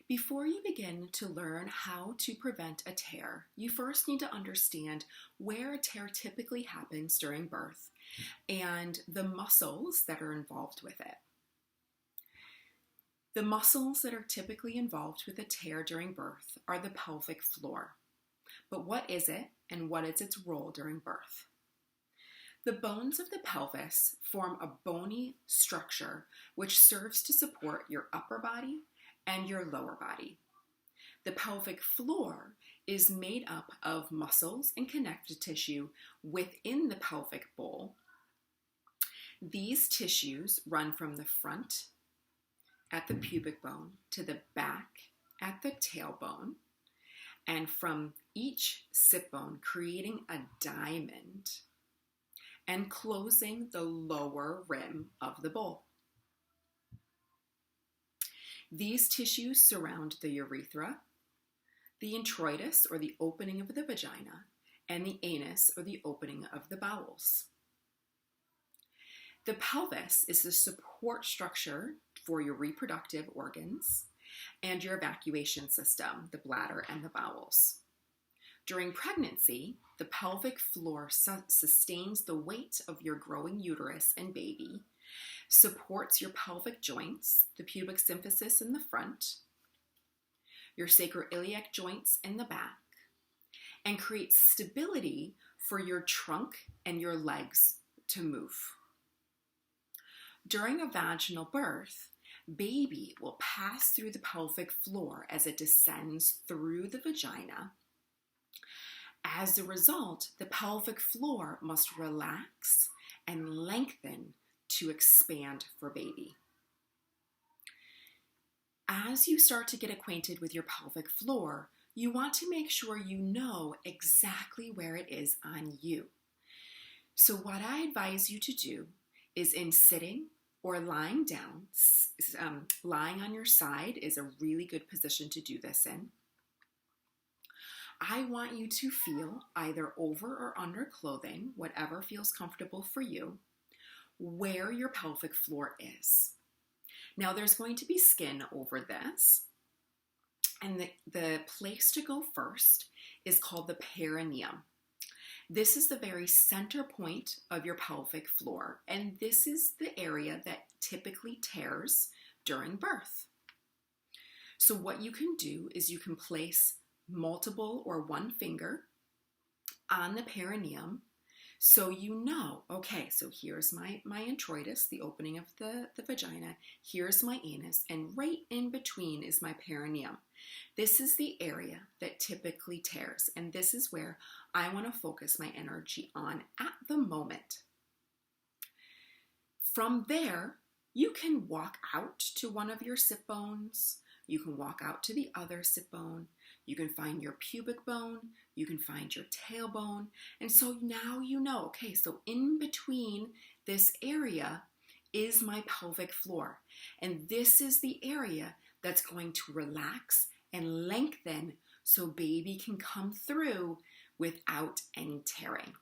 Before you begin to learn how to prevent a tear, you first need to understand where a tear typically happens during birth and the muscles that are involved with it. The muscles that are typically involved with a tear during birth are the pelvic floor. But what is it and what is its role during birth? The bones of the pelvis form a bony structure which serves to support your upper body and your lower body. The pelvic floor is made up of muscles and connective tissue within the pelvic bowl. These tissues run from the front at the pubic bone to the back at the tailbone, and from each sit bone creating a diamond and closing the lower rim of the bowl. These tissues surround the urethra, the introitus or the opening of the vagina, and the anus or the opening of the bowels. The pelvis is the support structure for your reproductive organs and your evacuation system, the bladder and the bowels. During pregnancy, the pelvic floor sustains the weight of your growing uterus and baby, supports your pelvic joints, the pubic symphysis in the front, your sacroiliac joints in the back, and creates stability for your trunk and your legs to move. During a vaginal birth, baby will pass through the pelvic floor as it descends through the vagina. As a result, the pelvic floor must relax and lengthen to expand for baby. As you start to get acquainted with your pelvic floor, you want to make sure you know exactly where it is on you. So what I advise you to do is in sitting or lying down, lying on your side is a really good position to do this in. I want you to feel either over or under clothing, whatever feels comfortable for you, where your pelvic floor is. Now there's going to be skin over this, and the place to go first is called the perineum. This is the very center point of your pelvic floor, and this is the area that typically tears during birth. So what you can do is you can place multiple or one finger on the perineum so you know, okay, so here's my introitus, the opening of the vagina, here's my anus, and right in between is my perineum. This is the area that typically tears, and this is where I want to focus my energy on at the moment. From there, you can walk out to one of your sit bones, you can walk out to the other sit bone, you can find your pubic bone, you can find your tailbone, and so now you know, okay, so in between this area is my pelvic floor, and this is the area that's going to relax and lengthen so baby can come through without any tearing.